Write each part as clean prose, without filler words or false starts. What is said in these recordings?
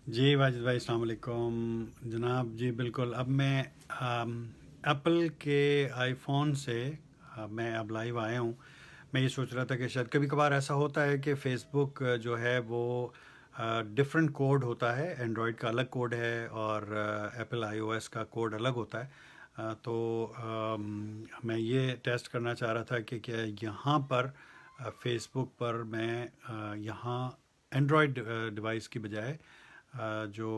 जी वाजिद भाई अस्सलाम वालेकुम जनाब। जी बिल्कुल। अब मैं एप्पल के आईफोन से मैं अब लाइव आया हूँ। मैं ये सोच रहा था कि शायद कभी कभार ऐसा होता है कि फेसबुक जो है वो डिफरेंट कोड होता है। एंड्रॉयड का अलग कोड है और एप्पल आईओएस का कोड अलग होता है। तो मैं ये टेस्ट करना चाह रहा था कि क्या यहाँ पर फेसबुक पर मैं यहाँ एंड्रॉयड डिवाइस की बजाय जो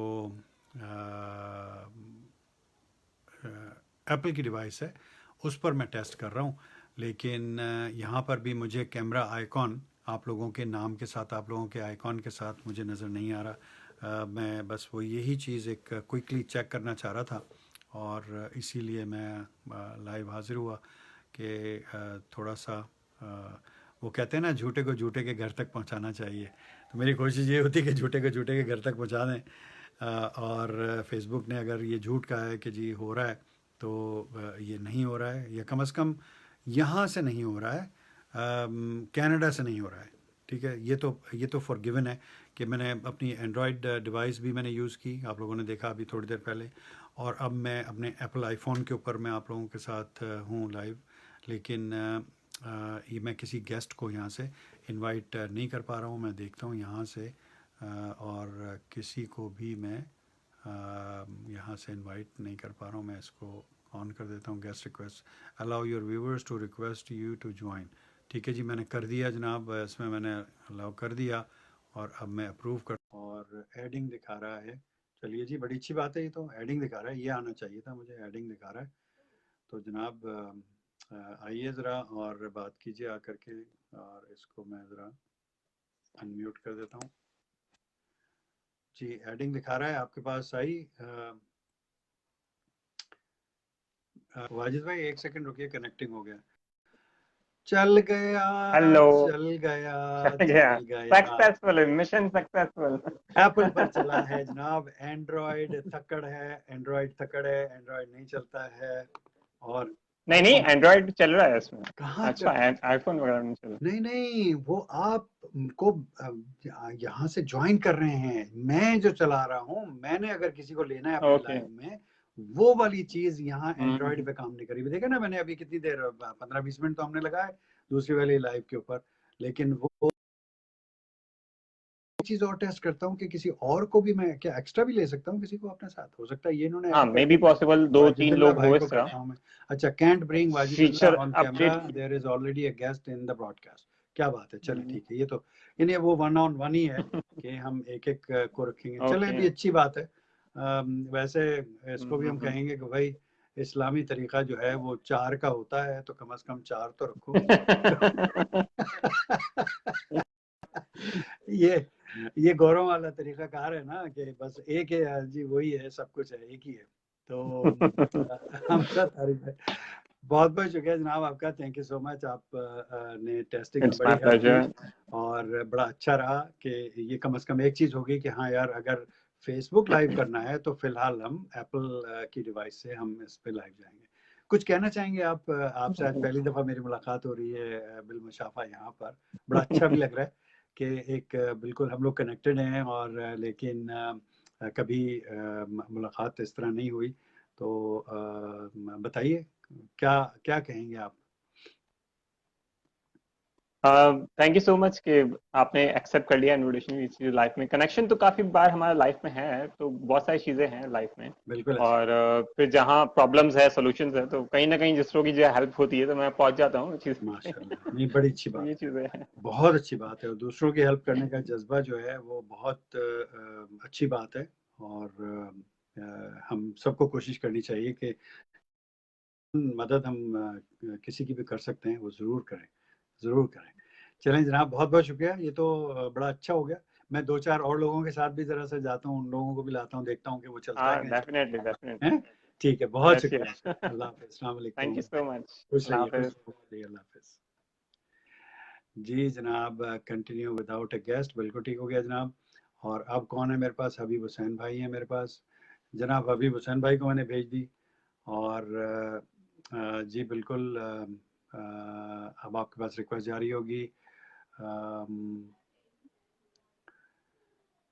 एप्पल की डिवाइस है उस पर मैं टेस्ट कर रहा हूँ। लेकिन यहाँ पर भी मुझे कैमरा आइकॉन आप लोगों के नाम के साथ, आप लोगों के आइकॉन के साथ मुझे नज़र नहीं आ रहा। मैं बस वो यही चीज़ एक क्विकली चेक करना चाह रहा था और इसीलिए मैं लाइव हाजिर हुआ कि थोड़ा सा वो कहते हैं ना, झूठे को झूठे के घर तक पहुंचाना चाहिए। तो मेरी कोशिश ये होती है कि झूठे को झूठे के घर तक पहुंचा दें। और फेसबुक ने अगर ये झूठ कहा है कि जी हो रहा है तो ये नहीं हो रहा है, या कम से कम यहाँ से नहीं हो रहा है, कनाडा से नहीं हो रहा है। ठीक है, ये तो फॉर गिवन है कि मैंने अपनी एंड्रॉयड डिवाइस भी मैंने यूज़ की, आप लोगों ने देखा अभी थोड़ी देर पहले। और अब मैं अपने एप्पल आईफोन के ऊपर मैं आप लोगों के साथ हूँ लाइव। लेकिन ये मैं किसी गेस्ट को यहाँ से इनवाइट नहीं कर पा रहा हूँ। मैं देखता हूँ यहाँ से और किसी को भी मैं यहाँ से इनवाइट नहीं कर पा रहा हूँ। मैं इसको ऑन कर देता हूँ, guest request, allow your viewers to request you to join. ठीक है जी, मैंने कर दिया जनाब, इसमें मैंने अलाउ कर दिया और अब मैं अप्रूव कर और एडिंग दिखा रहा है। चलिए जी, बड़ी अच्छी बात है। ये तो एडिंग दिखा रहा है, ये आना चाहिए था मुझे, एडिंग दिखा रहा है। तो जनाब आइए ज़रा और बात कीजिए आकर के। और इसको मैं ज़रा अनम्यूट कर देता हूँ। जी, एडिंग दिखा रहा है आपके पास आई। वाजिद भाई एक सेकंड रुकिए, कनेक्टिंग हो गया। चल गया, हेलो। चल गया, चल गया। चल गया। Successful, mission successful. एप्पल पर चला है जनाब, एंड्रॉयड थक्कड़ है, एंड्रॉयड थकड़ है, एंड्रॉयड नहीं चलता है। और नहीं नहीं, एंड्रॉयड चल रहा है इसमें। कहाँ अच्छा, चल, आईफोन वगैरह नहीं चल नहीं नहीं, वो आप को यहाँ से ज्वाइन कर रहे हैं, मैं जो चला रहा हूँ, मैंने अगर किसी को लेना है रहा। अपने ओके। लाइव में, वो वाली चीज यहाँ एंड्रॉयड हम्म। पे काम नहीं करी। देखा ना मैंने अभी कितनी देर, 15-20 मिनट तो हमने लगाए दूसरी वाली लाइव के ऊपर। लेकिन वो चीज और टेस्ट करता हूँ कि किसी और को भी मैं क्या एक्स्ट्रा भी ले सकता हूँ, किसी को अपने साथ। हो सकता है ये इन्होंने हाँ, ऐड कर मे बी दिया। पॉसिबल दो तीन वाजिदुल्लाह लोग भाई हो को इस तरह। करता हूँ मैं। अच्छा, can't bring Wajidullah feature on camera, update. There is already a guest in the broadcast. क्या बात है, चले ठीक है। ये तो यानी वो वन ऑन वन ही है कि हम एक एक को रखेंगे। चले, ओके। भी अच्छी बात है। वैसे इसको भी हम हम्म। कहेंगे कि भाई इस्लामी तरीका जो है वो चार का होता है, तो कम से कम चार तो रखो। ये ये गौरव वाला तरीका कार है ना, कि बस एक है यार जी, वही है, सब कुछ है, एक ही है। तो हम सब तारीफ है। बहुत बहुत शुक्रिया जनाब आपका, थैंक यू सो मच। आप ने टेस्टिंग में इट्स बड़ी माय हेल्प की प्लेजर। और बड़ा अच्छा रहा कि ये कम से कम एक चीज़ होगी कि हाँ यार, अगर फेसबुक लाइव करना है तो फिलहाल हम एप्पल की डिवाइस से हम इस पे लाइव जाएंगे। कुछ कहना चाहेंगे आप? आपसे आज पहली दफ़ा मेरी मुलाकात हो रही है बिलमुशाफा यहाँ पर। बड़ा अच्छा भी लग रहा है कि एक बिल्कुल हम लोग कनेक्टेड हैं, और लेकिन कभी मुलाकात इस तरह नहीं हुई। तो बताइए, क्या क्या कहेंगे आप? थैंक यू सो मच कि आपने एक्सेप्ट कर लिया इनविटेशन। इस लाइफ में कनेक्शन तो काफी बार हमारे लाइफ में है, तो बहुत सारी चीजें हैं लाइफ में। बिल्कुल ऐसे। और फिर जहाँ प्रॉब्लम्स है सॉल्यूशंस है, तो कहीं ना कहीं दूसरों की जो हेल्प होती है तो मैं पहुंच जाता हूँ चीज पे। माशाल्लाह, नहीं बड़ी अच्छी तो बात ये है। चीजें हैं। बहुत अच्छी बात है, और दूसरों की हेल्प करने का जज्बा जो है वो बहुत अच्छी बात है। और हम सबको कोशिश करनी चाहिए कि मदद हम किसी की भी कर सकते हैं वो ज़रूर करें, ज़रूर करें। चलें जनाब, बहुत-बहुत शुक्रिया। ये तो बड़ा अच्छा हो गया। मैं 2-4 और लोगों के साथ भी ज़रा सा जाता हूँ, उन लोगों को भी लाता हूँ, देखता हूँ कि वो चलता है हाँ, कि नहीं डेफिनेटली चलता। डेफिनेटली। हैं? ठीक है, बहुत यस शुक्रिया यस। आपका। अल्लाह हाफ़िज़, अस्सलाम थैंक वालेकुम। You so much. खुश अल्लाह रहिए, खुश हाफिज। रहिए, अल्लाह हाफ़िज़। जी जनाब, कंटिन्यू विदाउट अ गेस्ट, बिल्कुल ठीक हो गया जनाब। और अब कौन है मेरे पास? हबीब हुसैन भाई हैं मेरे पास। जनाब हबीब हुसैन भाई को मैंने भेज दी। और जी बिल्कुल, अब आपके पास रिक्वेस्ट जारी होगी। अम,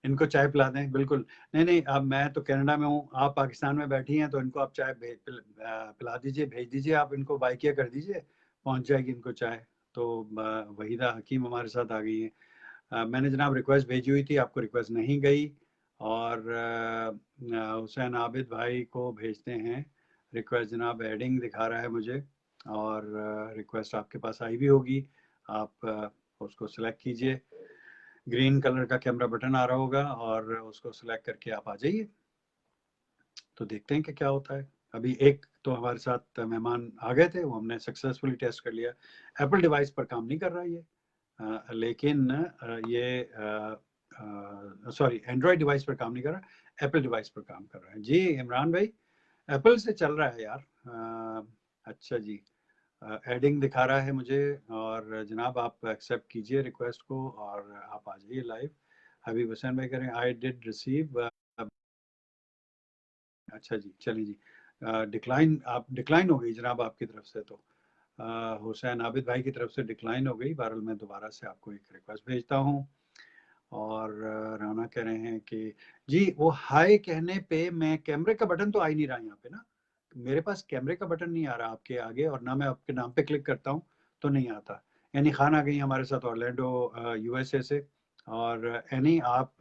इनको चाय पिला दें, बिल्कुल। नहीं, नहीं, अब मैं तो कनाडा में हूँ, आप पाकिस्तान में बैठी हैं, तो इनको आप चाय पिला दीजिए, भेज दीजिए, आप इनको बाइकिया कर दीजिए, पहुँच जाएगी इनको चाय। तो वहीदा हकीम हमारे साथ आ गई हैं। मैंने जनाब रिक्वेस्ट भेजी हुई थी, आपको रिक्वेस्ट नहीं गई, और हुसैन आबिद भाई को भेजते हैं रिक्वेस्ट, जनाब एडिंग दिखा रहा है मुझे, और रिक्वेस्ट आपके पास आई भी होगी, आप उसको सिलेक्ट कीजिए, ग्रीन कलर का कैमरा बटन आ रहा होगा, और उसको सिलेक्ट करके आप आ जाइए। तो देखते हैं कि क्या होता है। अभी एक तो हमारे साथ मेहमान आ गए थे, वो हमने सक्सेसफुली टेस्ट कर लिया। एप्पल डिवाइस पर काम नहीं कर रहा ये, लेकिन ये सॉरी, एंड्रॉयड डिवाइस पर काम नहीं कर रहा, एप्पल डिवाइस पर काम कर रहा है। जी इमरान भाई, एप्पल से चल रहा है यार। अच्छा जी, एडिंग दिखा रहा है मुझे, और जनाब आप एक्सेप्ट कीजिए रिक्वेस्ट को, और आप आ जाइए लाइव। हबीब हुसैन भाई करें, आई डिड रिसीव। अच्छा जी, चलिए जी, डिक्लाइन, आप डिक्लाइन हो गई जनाब आपकी तरफ से, तो हुसैन आबिद भाई की तरफ से डिक्लाइन हो गई। बहरहाल मैं दोबारा से आपको एक रिक्वेस्ट भेजता हूँ। और राना कह रहे हैं कि जी वो हाय कहने पे मैं, कैमरे का बटन तो आ ही नहीं रहा यहाँ पे ना, मेरे पास कैमरे का बटन नहीं आ रहा आपके आगे, और ना मैं आपके नाम पे क्लिक करता हूँ तो नहीं आता। एनी खान आ गई हमारे साथ ऑरलैंडो यूएसए से, और एनी आप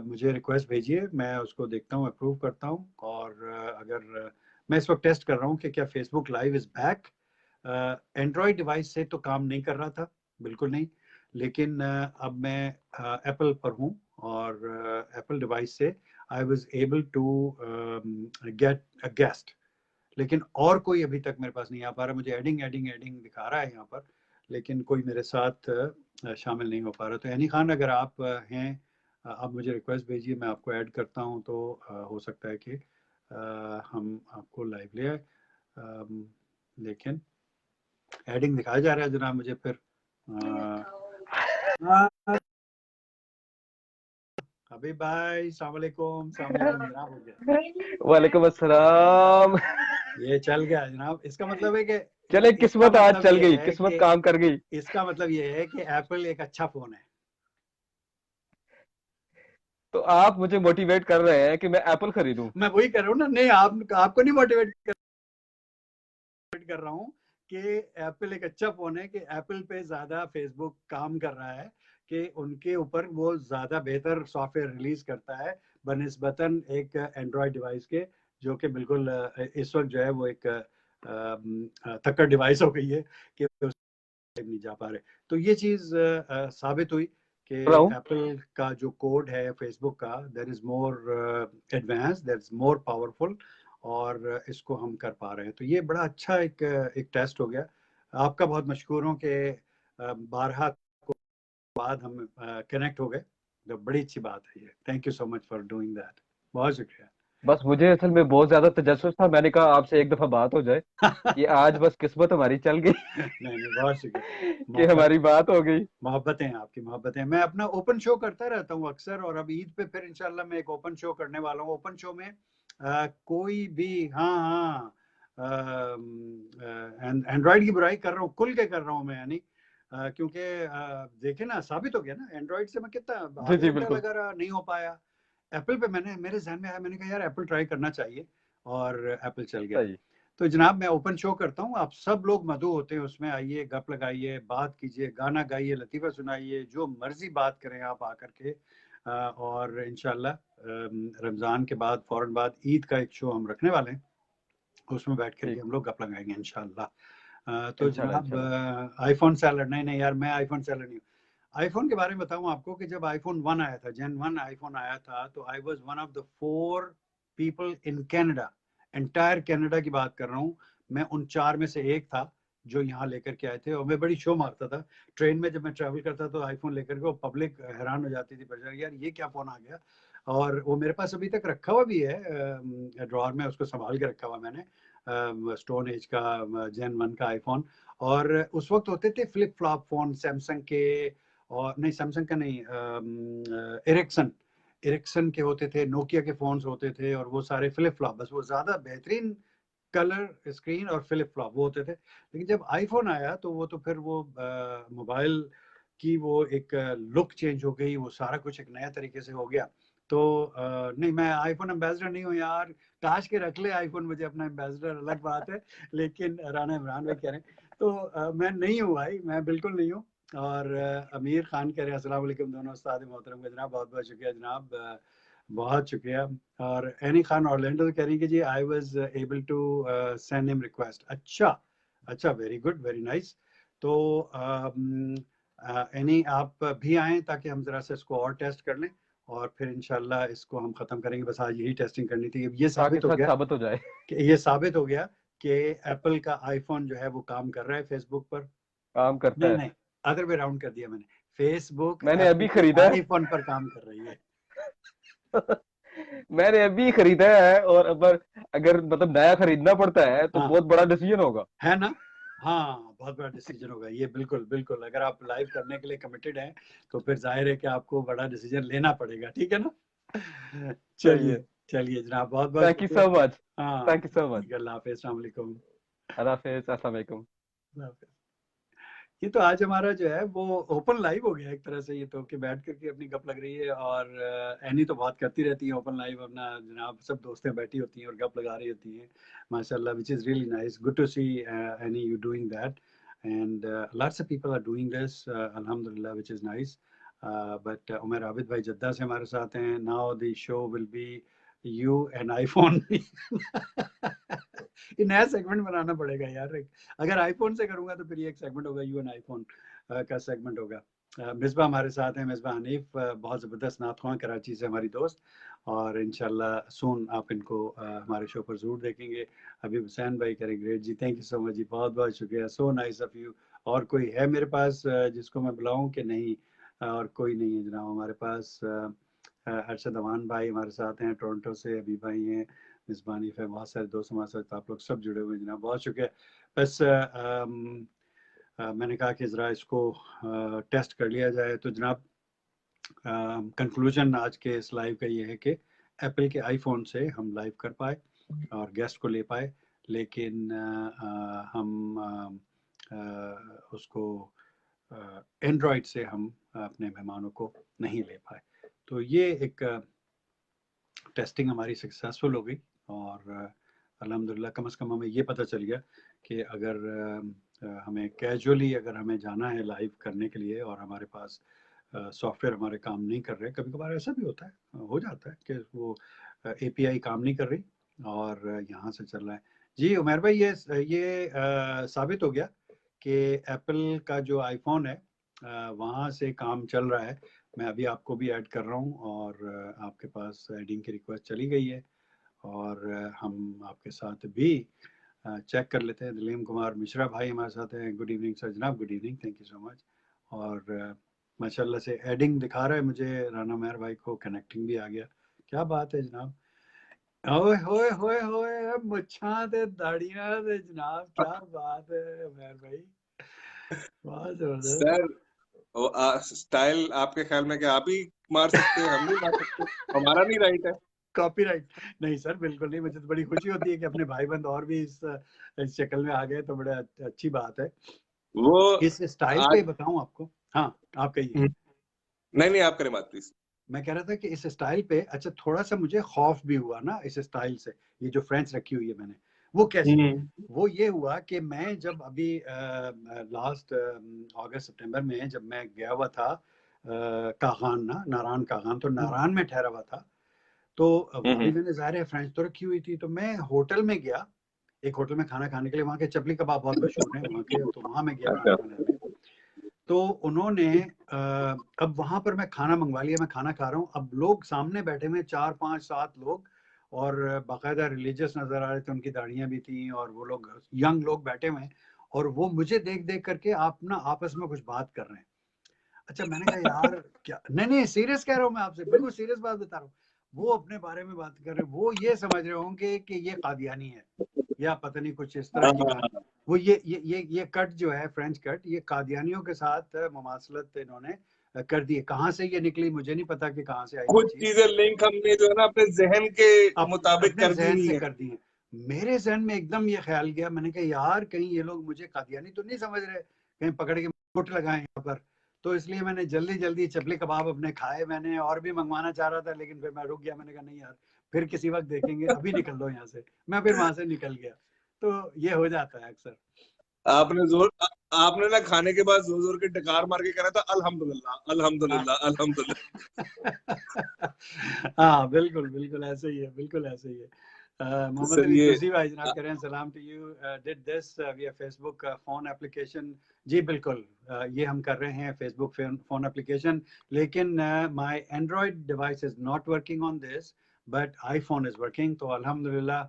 मुझे रिक्वेस्ट भेजिए, मैं उसको देखता हूँ, अप्रूव करता हूँ। और अगर मैं इस वक्त टेस्ट कर रहा हूँ कि क्या Facebook live is back. Android device से तो काम नहीं कर रहा था, बिल्कुल नहीं, लेकिन अब मैं एप्पल पर हूँ, और एप्पल डिवाइस से I was able to get a guest, लेकिन और कोई अभी तक मेरे पास नहीं आ पा रहा। मुझे एडिंग एडिंग एडिंग दिखा रहा है यहाँ पर, लेकिन कोई मेरे साथ शामिल नहीं हो पा रहा। तो एनी खान, अगर आप हैं, आप मुझे रिक्वेस्ट भेजिए, मैं आपको ऐड करता हूँ, तो हो सकता है कि हम आपको लाइव ले आए। लेकिन एडिंग दिखाया जा रहा है जनाब मुझे फिर। अभी भाई सलाम वालेकुम, सलाम वालेकुम जनाब, हो गया, वालेकुम अस्सलाम। ये चल गया जनाब। इसका मतलब है कि, चले, इसका किस्मत आज मतलब चल ये गई, है किस्मत कि, काम कर गई। इसका मतलब ये है कि एप्पल एक अच्छा फोन है। तो आप मुझे मोटिवेट कर रहे हैं कि मैं एप्पल खरीदूं। मैं वही कर रहा हूँ ना, नहीं आप, आपको नहीं मोटिवेट कर रहा हूँ कि एप्पल एक अच्छा फोन है, कि एप्पल पे ज्यादा फेसबुक काम कर रहा है, कि उनके ऊपर वो ज्यादा बेहतर सॉफ्टवेयर रिलीज करता है बनिस्बतन एक एंड्रॉयड डिवाइस के, जो कि बिल्कुल इस वक्त जो है वो एक तक्कड़ डिवाइस हो गई है, कि नहीं जा पा रहे। तो ये चीज साबित हुई कि रहा हूं। एप्पल का जो कोड है फेसबुक का, that is more advance, that is more powerful, और इसको हम कर पा रहे हैं। तो ये बड़ा अच्छा एक टेस्ट हो गया। आपका बहुत मशहूर हूँ कि 12 बाद हम कनेक्ट हो गए, तो बड़ी अच्छी बात है ये। Thank you so much for doing that, बहुत शुक्रिया। बस मुझे असल में बहुत ज्यादा तजस्सुस था, मैंने कहा आपसे एक दफा बात हो जाए। ये आज बस किस्मत हमारी चल गई नहीं नहीं, बहुत शुक्रिया। कि मोहब्बत, हमारी बात हो गई। मोहब्बतें हैं आपकी, मोहब्बतें। मैं अपना ओपन शो करता रहता हूँ अक्सर, और अब ईद पे फिर इंशाल्लाह मैं एक ओपन शो करने वाला हूँ। ओपन शो में कोई भी, हाँ हाँ, एंड्रॉयड की बुराई कर रहा हूँ, खुल के कर रहा हूँ मैं, यानी क्योंकि देखे ना, साबित हो गया ना, एंड्रॉयड से मैं कितना जी आधा जी घंटा बिल्कुल लगा रहा, नहीं हो पाया। एप्पल पे मैंने, मेरे जहन में आया, मैंने कहा यार एप्पल ट्राई करना चाहिए, और एप्पल चल गया। सही। तो जनाब मैं ओपन शो करता हूँ, आप सब लोग मधु होते हैं उसमें, आइए, गप लगाइए, बात कीजिए, गाना गाइए, लतीफ़ा सुनाइए, जो मर्जी बात करें आप आकर के। और इंशाल्लाह रमज़ान के बाद, फौरन बाद ईद का एक शो हम रखने वाले हैं, उसमें बैठ करके ठीक। हम लोग गप लगाएंगे इंशाल्लाह। तो इंशाल्लाह जनाब इंशाल्लाह। आईफोन सेलर, नहीं नहीं यार, मैं आईफोन सेलर नहीं हूँ। आईफोन के बारे में बताऊं आपको, कि जब आईफोन 1 आया था, जेन 1 आईफोन आया था, तो I was one of the 4 people in Canada, entire Canada की बात कर रहा हूँ, मैं उन 4 में से एक था जो यहाँ लेकर के आए थे। और मैं बड़ी शो मारता था ट्रेन में, जब मैं ट्रैवल करता तो आईफोन लेकर के, वो पब्लिक हैरान हो जाती थी, परेशान, यार ये क्या फोन आ गया। और वो मेरे पास अभी तक रखा हुआ भी है ड्रॉर में, उसको संभाल के रखा हुआ मैंने, स्टोन एज का जेन 1 का आईफोन। और उस वक्त होते थे फ्लिप फ्लॉप फोन सैमसंग के, और नहीं सैमसंग का नहीं, एरिक्सन, एरिक्सन के होते थे, नोकिया के फोन्स होते थे, और वो सारे फ्लिप फ्लॉप, बस वो ज्यादा बेहतरीन कलर स्क्रीन और फ्लिप फ्लॉप वो होते थे। लेकिन जब आईफोन आया, तो वो तो फिर वो मोबाइल की वो एक लुक चेंज हो गई, वो सारा कुछ एक नया तरीके से हो गया। तो नहीं, मैं आईफोन एम्बेसडर नहीं हूँ यार, काश के रख ले आईफोन मुझे अपना एम्बेसडर, अलग बात है, लेकिन राना इमरान भाई कह रहे हैं तो मैं नहीं हूँ भाई, मैं बिल्कुल नहीं हूँ। और अमीर खान कह रहे हैं अस्सलाम वालेकुम दोनों उस्ताद मोहतरम का जनाब, बहुत बहुत शुक्रिया जनाब, बहुत शुक्रिया। और एनी खान ऑरलैंडो कह रही है कि जी I was able to send him request. अच्छा अच्छा, वेरी गुड, वेरी नाइस। तो एनी आप भी आएँ ताकि हम ज़रा सा इसको और टेस्ट कर लें और फिर इंशाल्लाह इसको हम ख़त्म करेंगे। बस आज यही टेस्टिंग करनी थी। अब ये ताकि साबित हो सच गया साबित हो जाए। कि एप्पल का आईफोन जो है वो काम कर रहा है फेसबुक पर। काम करता नहीं है। नहीं, अदर वे राउंड कर दिया मैंने, फेसबुक मैंने एप्पल अभी के खरीदा है। आईफोन पर काम कर रही है। मैंने अभी खरीदा है, और अगर मतलब नया खरीदना पड़ता है तो हाँ, बहुत बड़ा डिसीजन होगा। है ना? हाँ, बहुत बड़ा डिसीजन होगा ये, बिल्कुल बिल्कुल। अगर आप लाइव करने के लिए कमिटेड हैं तो फिर जाहिर है कि आपको बड़ा डिसीजन लेना पड़ेगा, ठीक है ना? सही चलिए है। चलिए जनाब, बहुत बहुत थैंक यू शुक्रिया। So much. हाँ, थैंक यू सो मच। अल्लाह हाफिज़, अस्सलाम वालेकुम। अल्लाह हाफिज, अस्सलाम वालेकुम। अल्लाह हाफिज़। ये तो आज हमारा जो है वो ओपन लाइव हो गया एक तरह से, ये तो कि बैठ करके अपनी गप लग रही है। और एनी तो बात करती रहती है ओपन लाइव, अपना जनाब सब दोस्तें बैठी होती हैं और गप लगा रही होती हैं माशाल्लाह, which is really nice, good to see Annie you doing that and lots of people are doing this अल्हम्दुलिल्लाह, which is nice. But Umar Abid भाई जद्दा से हमारे साथ हैं। Now the show will be you and iPhone. ये नया segment बनाना पड़ेगा यार, अगर आईफोन से करूंगा तो फिर ये एक सेगमेंट होगा, यू एंड आईफोन का सेगमेंट होगा। मिसबा हमारे साथ हैं, मिसबा हनीफ, बहुत ज़बरदस्त नात ख्वां कराची से हमारी दोस्त, और इंशाल्लाह सून आप इनको हमारे शो पर ज़रूर देखेंगे। हबीब हुसैन भाई करें ग्रेट जी, थैंक यू सो मच जी, बहुत बहुत शुक्रिया, सो नाइस ऑफ यू। और कोई है मेरे पास जिसको मैं बुलाऊं कि नहीं? और कोई नहीं है जनाब हमारे पास। अरशद अमान भाई हमारे साथ हैं टोरंटो से, अभी भाई हैं, मिसबानी है, बहुत सारे दोस्त हमारे साथ, आप लोग सब जुड़े हुए हैं जनाब, बहुत शुक्रिया। बस मैंने कहा कि ज़रा इसको टेस्ट कर लिया जाए। तो जनाब कंक्लूजन आज के इस लाइव का ये है कि एप्पल के आईफोन से हम लाइव कर पाए और गेस्ट को ले पाए, लेकिन हम उसको एंड्रॉयड से हम अपने मेहमानों को नहीं ले पाए। तो ये एक टेस्टिंग हमारी सक्सेसफुल हो गई, और अल्हम्दुलिल्लाह कम से कम हमें ये पता चल गया कि अगर हमें कैजुअली अगर हमें जाना है लाइव करने के लिए और हमारे पास सॉफ्टवेयर हमारे काम नहीं कर रहे, कभी कभार ऐसा भी होता है, हो जाता है कि वो एपीआई काम नहीं कर रही और यहाँ से चल रहा है। जी उमर भाई, ये साबित हो गया कि एप्पल का जो आईफोन है वहाँ से काम चल रहा है। मैं अभी आपको भी ऐड कर रहा हूँ और आपके पास ऐडिंग की रिक्वेस्ट चली गई है, और हम आपके साथ भी चेक कर लेते हैं। दिलीम कुमार मिश्रा भाई हमारे साथ हैं, गुड इवनिंग सर जनाब, good evening, thank you so much. और माशाल्लाह से एडिंग दिखा रहा है मुझे, राना मेहर भाई को कनेक्टिंग भी आ गया, क्या बात है जनाब। ओए होए होए होए, मुच्छां ते दाढ़ियां ते जनाब, क्या बात है मेहर भाई, बहुत जबरदस्त। सर स्टाइल आपके ख्याल में क्या आप ही मार सकते हैं, हम नहीं मार सकते, हमारा नहीं राइट है? कॉपीराइट नहीं सर, बिल्कुल नहीं, मुझे तो बड़ी खुशी होती है कि अपने भाई बंद और भी इस शक्ल में आ गए, तो बड़ा अच्छी बात है। वो इस स्टाइल पे आज बताऊं आपको, हाँ आप कहिए। नहीं नहीं, आप करें बात प्लीज। मैं कह रहा था कि इस स्टाइल पे अच्छा थोड़ा सा मुझे खौफ भी हुआ ना इस स्टाइल से, ये जो फ्रेंच रखी हुई है मैंने, वो कैसी है? वो ये हुआ कि मैं जब अभी लास्ट अगस्त सितंबर में जब मैं गया हुआ था कागान, ना नारायण कागान, तो नारायण में ठहरा हुआ था, तो वहाँ भी मैंने ज़ाहिर है फ्रेंच तो रखी हुई थी। तो मैं होटल में गया, एक होटल में खाना खाने के लिए, वहाँ के चपली कबाब बहुत मशहूर हैं वहाँ के, तो वहाँ मैं गया खाना अच्छा। खाने में। तो उन्होंने अब वहाँ पर मैं खाना मंगवा लिया, मैं खाना खा रहा हूँ, अब लोग सामने बैठे हुए 4 5 7 लोग, और बाकायदा रिलीजियस नज़र आ रहे थे, उनकी दाढ़ियाँ भी थी, और वो लोग यंग लोग बैठे हुए हैं, और वो मुझे देख देख करके आप ना आपस में कुछ बात कर रहे हैं। अच्छा मैंने कहा यार क्या, नहीं नहीं सीरियस कह रहा हूँ मैं आपसे, बिल्कुल सीरियस बात बता रहा हूँ। वो अपने बारे में बात कर रहे हैं, वो ये समझ रहे होंगे कि ये कादियानी है या पता नहीं कुछ इस तरह की बात। वो ये कट जो है फ्रेंच कट, ये कादियानियों के साथ मुमासलत इन्होंने कर दी है। कहाँ से ये निकली मुझे नहीं पता कि कहाँ से आई ये कुछ चीज, चीजें लिंक हमने जो है ना अपने जहन के मुताबिक अपने कर दी जहन हुई से है। कर दी है। मेरे जहन में एकदम ये ख्याल गया, मैंने कहा यार कहीं ये लोग मुझे कादियानी तो नहीं समझ रहे, कहीं पकड़ के मुठ लगाए यहाँ पर। तो इसलिए मैंने जल्दी जल्दी चपली कबाब अपने खाए मैंने, और भी मंगवाना चाह रहा था लेकिन फिर मैं रुक गया। मैंने कहा नहीं यार, फिर किसी वक्त देखेंगे, अभी निकल लो यहाँ से। मैं फिर वहां से निकल गया। तो ये हो जाता है अक्सर। आपने ना खाने के बाद जोर जोर के डकार मार के कहा था अल्हम्दुलिल्लाह अल्हम्दुलिल्लाह अल्हम्दुलिल्लाह। हाँ बिल्कुल बिल्कुल ऐसे ही है, बिल्कुल ऐसे ही है। मोहम्मद सर अली ये जूसी भाई जनाब कह रहे हैं सलाम टू यू, डिड दिस विया फेसबुक फोन एप्लीकेशन। जी बिल्कुल, ये हम कर रहे हैं फेसबुक फोन एप्लीकेशन, लेकिन my Android device is not working on this, but iPhone is working. तो अल्हम्दुलिल्लाह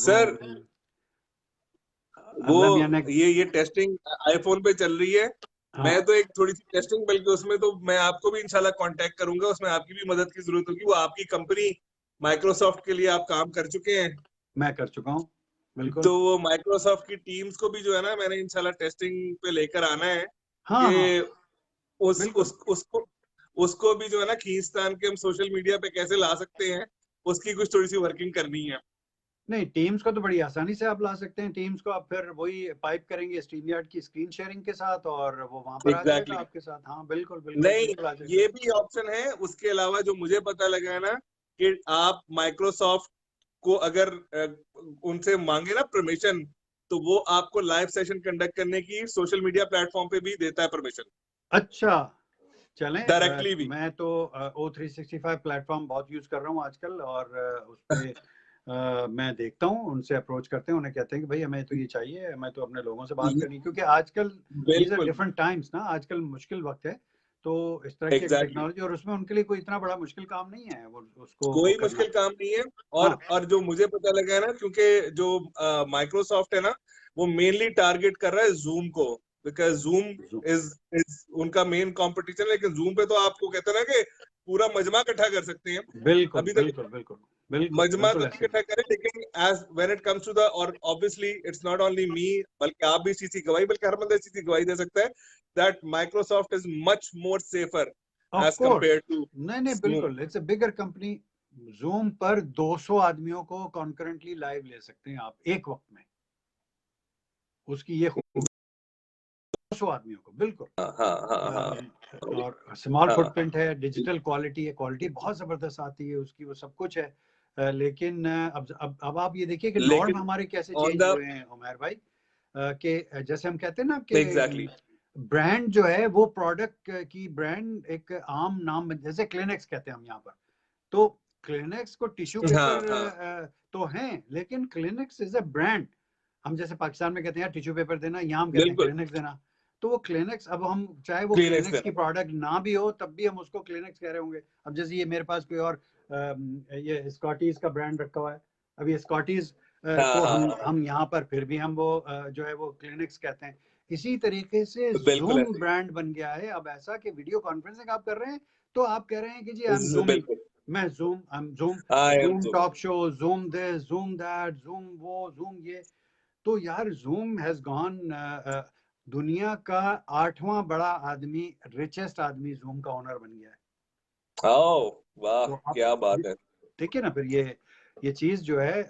सर वो वो अल्लाह मियां ने, ये टेस्टिंग आईफोन पे चल रही है। हाँ मैं तो एक थोड़ी सी टेस्टिंग, बल्कि उसमें तो मैं आपको भी इंशाल्लाह कांटेक्ट करूंगा, उसमें आपकी भी मदद की जरूरत होगी। वो आपकी कंपनी माइक्रोसॉफ्ट के लिए आप काम कर चुके हैं, मैं कर चुका हूँ बिल्कुल। तो वो माइक्रोसॉफ्ट की टीम्स को भी जो है ना, मैंने इंशाल्लाह टेस्टिंग पे लेकर आना है हाँ कि हाँ उस बिल्कुल। उस उसको उसको भी जो है ना खींचतान के हम सोशल मीडिया पे कैसे ला सकते हैं, उसकी कुछ थोड़ी सी वर्किंग करनी है। नहीं, टीम्स को तो बड़ी आसानी से आप ला सकते हैं। टीम्स को आप फिर वही पाइप करेंगे स्ट्रीमयार्ड की स्क्रीन शेयरिंग के साथ, और वो वहां पर आ जाएगा एग्जैक्टली आपके साथ। हाँ बिल्कुल बिल्कुल नहीं, बिल्कुल आ जाएगा। ये भी ऑप्शन है। उसके अलावा जो मुझे पता लगा है ना, कि आप माइक्रोसॉफ्ट को अगर उनसे मांगे ना परमिशन, तो वो आपको लाइव सेशन कंडक्ट करने की सोशल मीडिया प्लेटफॉर्म पे भी देता है परमिशन, अच्छा चलें, डायरेक्टली भी। मैं तो O365 प्लेटफॉर्म बहुत यूज कर रहा हूँ आजकल, और उस पे मैं देखता हूँ, उनसे अप्रोच करते हैं, उन्हें कहते हैं कि भाई हमें तो ये चाहिए, हमें तो अपने लोगों से बात करनी है, क्योंकि आजकल दीज आर बिल्कुल डिफरेंट टाइम्स ना, आजकल मुश्किल वक्त है। तो इस तरह की एक एग्जैक्टली टेक्नोलॉजी, और उसमें उनके लिए कोई इतना बड़ा मुश्किल काम नहीं है वो उसको वो कोई करना। मुश्किल काम नहीं है। हाँ और जो मुझे पता लगा है ना, क्योंकि जो माइक्रोसॉफ्ट है ना, वो मेनली टारगेट कर रहा है जूम को, बिकॉज जूम Zoom, इज उनका मेन कंपटीशन। लेकिन जूम पे तो आपको कहते हैं ना कि पूरा मजमा इकट्ठा कर सकते हैं। बिल्कुल अभी तक बिल्कुल बिल्कुल बिल्कुल मजमा तो बिल्कुल नहीं ऐसे ही। इकट्ठा करे, लेकिन as when it comes to the, और obviously it's not only me, बल्कि आप भी इस चीज की गवाही, बल्कि हर बंदा इस चीज की गवाही दे सकता है, that Microsoft is much more safer of as course, compare to नहीं नहीं जूम। बिल्कुल, it's a bigger company. Zoom पर 200 आदमियों को कॉन्करेंटली लाइव ले सकते हैं आप एक वक्त में, उसकी ये खूबी। 200 आदमियों को बिल्कुल। हाँ हाँ हाँ हाँ और स्मॉल हाँ। फुटप्रिंट है, डिजिटल क्वालिटी है, क्वालिटी बहुत जबरदस्त आती है उसकी, वो सब कुछ है। लेकिन अब आप ये देखिए कि नॉर्म लेकिन हमारे कैसे ऑन चेंज द हुए हैं उमर भाई, कि जैसे हम कहते हैं ना कि एग्जैक्टली ब्रांड जो है वो प्रोडक्ट की ब्रांड एक आम नाम जैसे क्लिनिक्स कहते हैं हम यहाँ पर। तो क्लिनिक्स को टिश्यू हाँ पेपर हाँ तो हैं, लेकिन क्लिनिक्स इज अ ब्रांड। हम जैसे पाकिस्तान में कहते हैं यार टिश्यू पेपर देना, यहाँ हम कहते हैं बिल्कुल क्लिनिक्स देना। तो वो क्लिनिक्स, अब हम चाहे वो क्लीनेक्स क्लिनिक्स की देना। प्रोडक्ट ना भी हो तब भी हम उसको क्लिनिक्स कह रहे होंगे। अब जैसे ये मेरे पास कोई और ये स्कॉटीज का ब्रांड रखा हुआ है, अब ये स्कॉटीज हाँ को हाँ हम यहाँ पर फिर भी हम वो जो है वो क्लिनिक्स कहते हैं। इसी तरीके से बिल्कुल जूम ऐसे ब्रांड बन गया है अब ऐसा कि वीडियो कॉन्फ्रेंसिंग आप कर रहे हैं तो आप कह रहे हैं कि जी आई एम जूमिंग, बिल्कुल मैं zoom, I am zoom, I am zoom तो talk show, zoom this, zoom that, zoom वो, जूम ये। तो यार जूम हैज गॉन, दुनिया का 8वां बड़ा आदमी, रिचेस्ट आदमी जूम का ओनर बन गया है। आओ वाह तो आप क्या बात है। देखिए ना फिर ये चीज जो है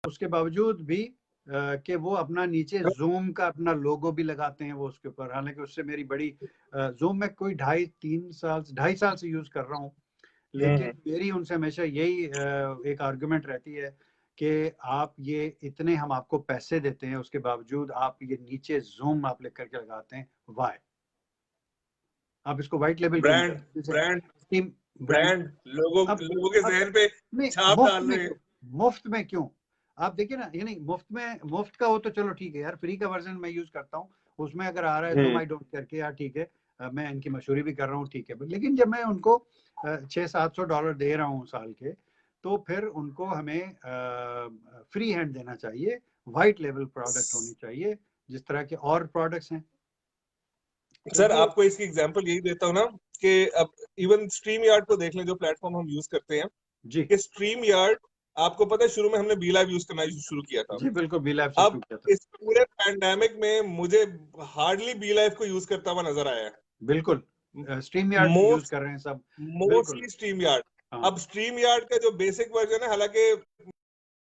उसके बावजूद भी कि वो अपना नीचे जूम का अपना लोगो भी लगाते हैं वो उसके ऊपर। हालांकि उससे मेरी बड़ी जूम में कोई 2.5 साल से यूज कर रहा हूँ, लेकिन मेरी उनसे हमेशा यही एक आर्गुमेंट रहती है कि आप ये इतने हम आपको पैसे देते हैं उसके बावजूद आप ये नीचे जूम आप लिख करके लगाते हैं, वाई? आप इसको व्हाइट लेबल क्यों नहीं ब्रांड करते? जैसे ब्रांड टीम ब्रांड। ब्रांड लोगों अब लोगों के अब जहन पे नहीं, छाप मुफ्त डाल में रहे क्यों? हैं। मुफ्त में क्यों? आप देखिए ना, ये नहीं मुफ्त का हो तो चलो ठीक है यार, फ्री का वर्जन मैं यूज करता हूँ, उसमें अगर आ रहा है तो आई डोंट केयर कि यार ठीक है, मैं इनकी मशहूरी भी कर रहा हूँ ठीक है। लेकिन जब मैं उनको $600-700 दे रहा हूँ साल के, तो फिर उनको हमें फ्री हैंड देना चाहिए, व्हाइट लेवल प्रोडक्ट होनी चाहिए जिस तरह के और प्रोडक्ट्स हैं। तो सर ये आपको इसकी एग्जांपल यही देता हूँ ना, कि अब इवन स्ट्रीम यार्ड को देख लें, जो प्लेटफॉर्म हम यूज करते हैं, जी कि स्ट्रीम यार्ड, आपको पता है शुरू में हमने बी लाइव यूज करना शुरू किया था। जी बिल्कुल, बी लैब से अब शुरू किया था। इस पूरे पैंडेमिक में मुझे हार्डली बी लाइव को यूज करता हुआ नजर आया है। बिल्कुल, स्ट्रीम यार्ड यूज कर रहे हैं सब। बिल्कुल मोस्टली स्ट्रीम यार्ड। हाँ अब स्ट्रीम यार्ड का जो बेसिक वर्जन है, हालांकि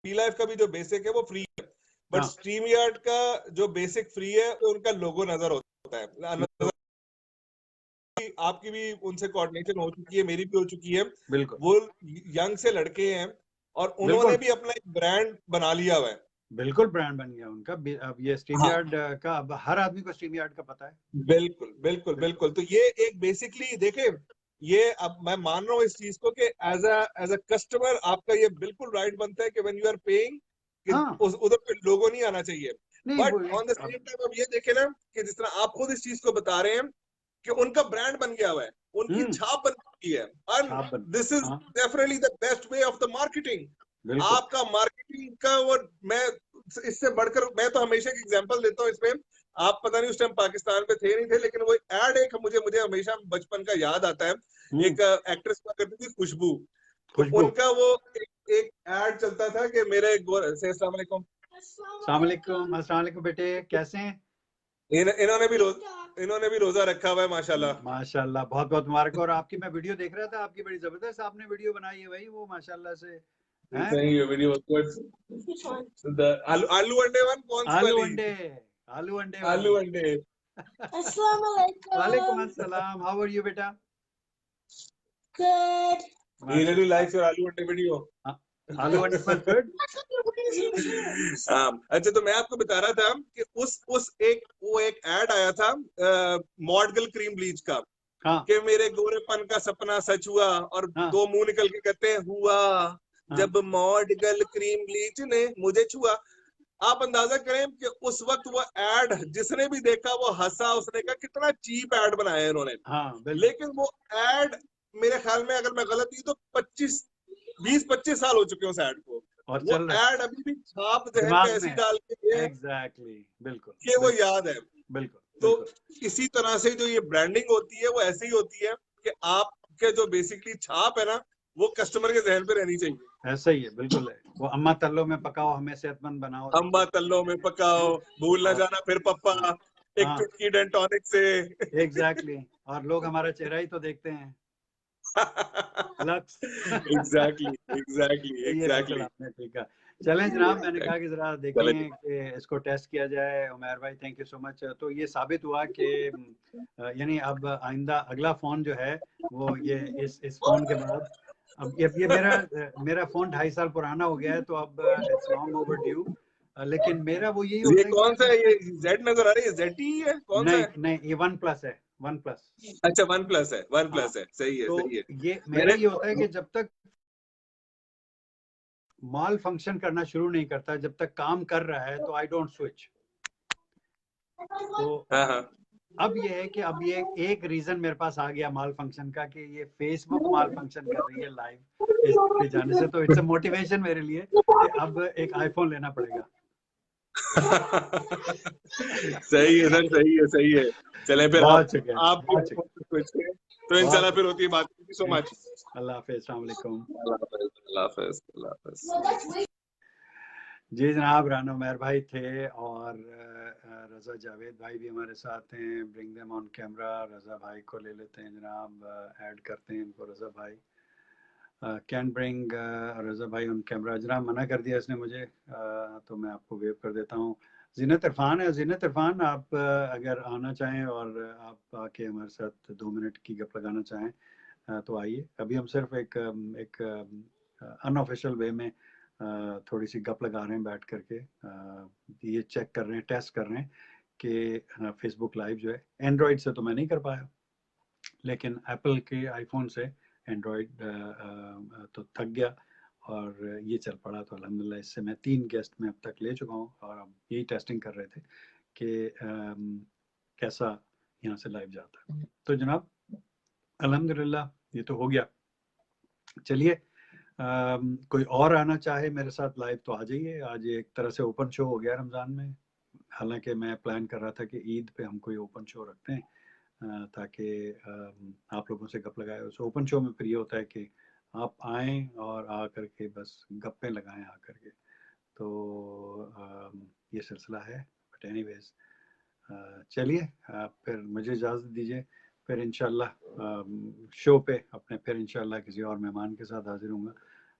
बी लाइव का भी जो बेसिक है वो फ्री है, बट हाँ स्ट्रीम यार्ड का जो बेसिक फ्री है उनका लोगो नजर होता है। आपकी भी उनसे कोऑर्डिनेशन हो चुकी है, मेरी भी हो चुकी है। बिल्कुल वो यंग से लड़के हैं और उन्होंने बिल्कुल भी अपना एक ब्रांड बना लिया हुआ है। बिल्कुल ब्रांड बन गया उनका। अब ये स्ट्रीम हाँ यार्ड का अब हर आदमी को स्ट्रीम यार्ड का पता है। बिल्कुल बिल्कुल बिल्कुल बिल्कुल। तो ये एक बेसिकली देखे, ये अब मैं मान रहा हूँ इस चीज को कि एज अ कस्टमर आपका ये बिल्कुल राइट बनता है कि व्हेन यू आर पेइंग कि हाँ उधर पे लोगो नहीं आना चाहिए। नहीं वो बट ऑन द अब सेम टाइम अब ये देखे ना कि जिस तरह आप खुद इस चीज को बता रहे हैं कि उनका ब्रांड बन गया हुआ है, उनकी छाप बन चुकी है, एंड छाप बन दिस इज हाँ definitely the best way of the marketing. बिल्कुल आपका मार्केटिंग का वो, मैं इससे बढ़कर मैं तो हमेशा एक एग्जांपल देता हूँ इसमें। आप पता नहीं उस टाइम पाकिस्तान में थे नहीं थे, लेकिन वो एड एक मुझे मुझे हमेशा बचपन का याद आता है। एक एक्ट्रेस हुआ करती थी खुशबू, तो खुशबू। उनका वो एक एड चलता था कि मेरे अस्सलाम वालेकुम, अस्सलाम वालेकुम बेटे, कैसे हैं? इन्होंने भी रोजा रखा हुआ है माशाल्लाह। माशाल्लाह, बहुत बहुत मुबारक। और आपकी मैं वीडियो देख रहा था, आपकी बड़ी जबरदस्त आपने वीडियो बनाई है भाई, वो माशाल्लाह से हैं। नहीं ये वीडियो आलू आलू अंडे वन कौन सी आलू वाली? अंडे, आलू अंडे आलू वाली। अंडे। अस्सलाम वालेकुम वालेकुम। अस्सलाम, हाउ आर यू बेटा? Good. He really माशाल्लाह। likes your आलू अंडे वीडियो। आलू अंडे was good। अच्छा, तो मैं आपको बता रहा था कि उस एक ऐड आया था मॉडगल क्रीम ब्लीच का हाँ कि मेरे गोरेपन का सपना सच हुआ, और हाँ दो मुंह निकल के कहते हैं हुआ हाँ जब मॉडगल क्रीम ब्लीच ने मुझे छुआ। आप अंदाजा करें कि उस वक्त वो एड जिसने भी देखा वो हंसा, उसने कहा कितना चीप एड बनाया है इन्होंने। हाँ बिल्कुल। लेकिन वो एड मेरे ख्याल में, अगर मैं गलत नहीं तो 20-25 साल हो चुके हैं उस एड को। और वो चल रहा है एड अभी भी छाप जहन पे दिमाग ऐसी में। डाल के है एग्जैक्टली बिल्कुल कि वो बिल्कुल याद है। बिल्कुल तो बिल्कुल। इसी तरह से जो ये ब्रांडिंग होती है वो ऐसे ही होती है कि आपके जो बेसिकली छाप है ना, वो कस्टमर के जहन पे रहनी चाहिए। ऐसा ही है, बिल्कुल है। वो अम्मा तल्लो में पकाओ हमें सेहतमंद बनाओ, अम्बा देखिए। तल्लों में पकाओ, भूल ना और जाना फिर पप्पा, हाँ एक हाँ चुटकी डेंटोनिक से। एग्जैक्टली। और लोग हमारा चेहरा ही तो देखते हैं, लक्स। एग्जैक्टली एग्जैक्टली ये बिल्कुल एग्जैक्टली। आपने ठीक कहा। चलें जनाब, मैंने कहा कि जरा चले देखें कि इसको टेस्ट किया जाए। उमैर भाई थैंक यू सो मच। तो ये साबित हुआ कि यानी अब आइंदा अगला फोन जो है वो ये इस फोन के बाद, अब ये मेरा फोन 2.5 साल पुराना हो गया है, तो अब इट्स लॉन्ग ओवर ड्यू। लेकिन मेरा वो यही ये होता है कौन सा कि है? ये जेड नजर आ रही है, जेड ही है, कौन सा नहीं है? नहीं, ये वन प्लस है, वन प्लस। अच्छा वन प्लस है, वन हाँ प्लस है, सही है तो सही है। ये मेरा मैंने ये होता है कि जब तक माल फंक्शन करना शुरू नहीं करता, जब तक काम कर रहा है, तो आई डोंट स्विच। तो हाँ हाँ अब ये है कि अब ये एक रीजन मेरे पास आ गया माल फंक्शन का, कि ये फेसबुक माल फंक्शन कर रही है लाइव इस पे जाने से, तो इट्स अ मोटिवेशन मेरे लिए कि अब एक आईफोन लेना पड़ेगा। सही है सर, सही है सही है। चले फिर बहुत शुक्रिया, आप भी बहुत शुक्रिया, switch करें। तो इंशाल्लाह बहुत फिर होती है बात। Thank you so much. अल्लाह हाफिज, अस्सलाम वालेकुम। अल्लाह हाफिज, अल्लाह हाफिज, अल्लाह हाफिज। जी जनाब, राना उमैर भाई थे और रज़ा जावेद भाई भी हमारे साथ हैं। Bring them on camera. Raza भाई को ले लेते हैं जनाब, ऐड करते हैं इनको। रज़ा भाई कैन ब्रिंग रज़ा भाई ऑन कैमरा। जनाब मना कर दिया इसने मुझे, तो मैं आपको वेव कर देता हूँ। ज़ीनत इरफान है, ज़ीनत इरफान आप अगर आना चाहें और आप आके हमारे साथ 2 मिनट की गप लगाना चाहें तो आइए। अभी हम सिर्फ एक अनऑफिशियल वे में थोड़ी सी गप लगा रहे हैं बैठ करके। ये चेक कर रहे हैं, टेस्ट कर रहे हैं कि फेसबुक लाइव जो है, एंड्रॉयड से तो मैं नहीं कर पाया, लेकिन एप्पल के आईफोन से एंड्रॉयड तो थक गया और ये चल पड़ा। तो अल्हम्दुलिल्लाह इससे मैं 3 गेस्ट में अब तक ले चुका हूँ और अब यही टेस्टिंग कर रहे थे कि कैसा यहाँ से लाइव जाता है। तो जनाब अल्हम्दुलिल्लाह ये तो हो गया। चलिए कोई और आना चाहे मेरे साथ लाइव तो आ जाइए। आज एक तरह से ओपन शो हो गया रमज़ान में। हालांकि मैं प्लान कर रहा था कि ईद पे हम कोई ओपन शो रखते हैं ताकि आप लोगों से गप लगाए। उस ओपन शो में फिर ये होता है कि आप आएँ और आ करके बस गप्पें लगाएं आ करके। तो ये सिलसिला है। बट एनीवेज चलिए फिर मुझे इजाज़त दीजिए। फिर इंशाल्लाह शो पे अपने फिर इंशाल्लाह किसी और मेहमान के साथ हाजिर होऊंगा।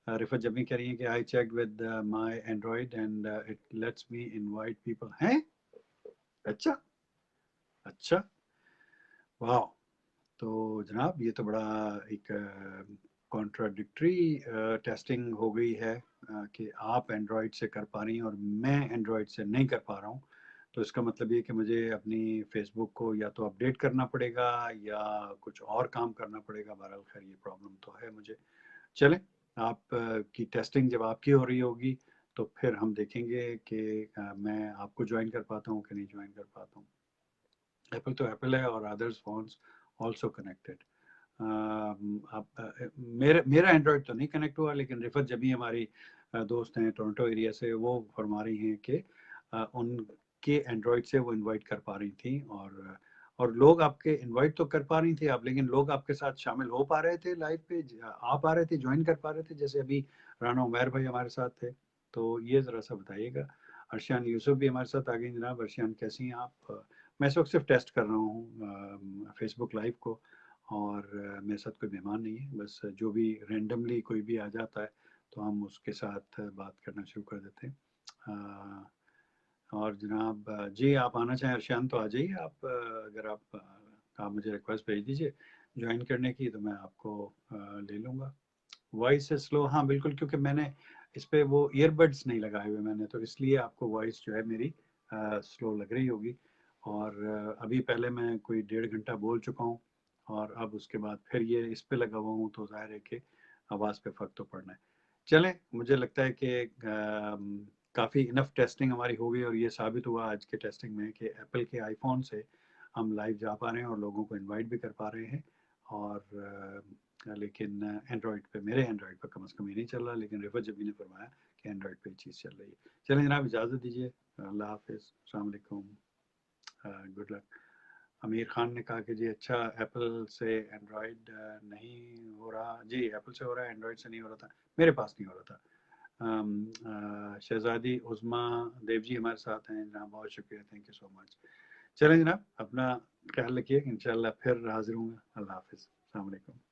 रिफत जमी कह रही है कि I check with my Android and it lets me invite people हैं। अच्छा अच्छा, वाह। तो जनाब ये तो बड़ा एक कॉन्ट्राडिक्टरी टेस्टिंग हो गई है कि आप एंड्रॉयड से कर पा रही हैं और मैं एंड्रॉयड से नहीं कर पा रहा हूँ। तो इसका मतलब ये कि मुझे अपनी फेसबुक को या तो अपडेट करना पड़ेगा या कुछ और काम करना पड़ेगा। बहरहाल खैर ये प्रॉब्लम तो है मुझे। चलें, आप की टेस्टिंग जब आपकी हो रही होगी तो फिर हम देखेंगे कि मैं आपको ज्वाइन कर पाता हूँ कि नहीं ज्वाइन कर पाता हूँ। एप्पल तो एप्पल है और अदर्स फोन्स ऑल्सो कनेक्टेड। मेरा एंड्रॉयड तो नहीं कनेक्ट हुआ, लेकिन रिफत जबी हमारी दोस्त हैं टोरंटो एरिया से, वो फरमा रही हैं कि उनके एंड्रॉयड से वो इनवाइट कर पा रही थी और लोग आपके इनवाइट तो कर पा रही थी आप, लेकिन लोग आपके साथ शामिल हो पा रहे थे लाइव पे, आ पा रहे थे, ज्वाइन कर पा रहे थे, जैसे अभी राना उमैर भाई हमारे साथ थे। तो ये ज़रा सा बताइएगा। अर्शियान यूसुफ भी हमारे साथ आ गई जनाब। अर्शियान कैसी हैं आप? मैं इस वक्त सिर्फ टेस्ट कर रहा हूँ फेसबुक लाइव को, और मेरे साथ कोई मेहमान नहीं है, बस जो भी रैंडमली कोई भी आ जाता है तो हम उसके साथ बात करना शुरू कर देते हैं। और जनाब जी आप आना चाहें अर्शियान तो आ जाइए आप। अगर आप मुझे रिक्वेस्ट भेज दीजिए ज्वाइन करने की तो मैं आपको ले लूँगा। वॉइस है स्लो, हाँ बिल्कुल, क्योंकि मैंने इस पे वो ईयरबड्स नहीं लगाए हुए मैंने, तो इसलिए आपको वॉइस जो है मेरी स्लो लग रही होगी। और अभी पहले मैं कोई 1.5 घंटा बोल चुका हूँ और अब उसके बाद फिर ये इस पे लगा हुआ हूँ, तो जाहिर है कि आवाज़ पे फ़र्क तो पड़ना है। चलें, मुझे लगता है कि काफ़ी इनफ टेस्टिंग हमारी हो गई और ये साबित हुआ आज के टेस्टिंग में कि एप्पल के आईफोन से हम लाइव जा पा रहे हैं और लोगों को इनवाइट भी कर पा रहे हैं। और लेकिन एंड्रॉयड पे, मेरे एंड्रॉयड पे कम से कम ये नहीं चल रहा, लेकिन रिफत जबी ने फरमाया कि एंड्रॉयड पे चीज़ चल रही है। चलें जनाब, इजाज़त दीजिए। अल्लाह हाफिज़, अस्सलाम वालेकुम, गुड लक। आमिर खान ने कहा कि जी अच्छा एप्पल से एंड्रॉयड नहीं हो रहा। जी एप्पल से हो रहा है, एंड्रॉयड से नहीं हो रहा था, मेरे पास नहीं हो रहा था। शहजादी उज़मा देव जी हमारे साथ हैं जनाब, बहुत शुक्रिया, थैंक यू सो मच। चलें जनाब, अपना ख्याल रखिए, इंशाल्लाह फिर हाजिर हूँगा। अल्लाह हाफिज़, अस्सलाम वालेकुम।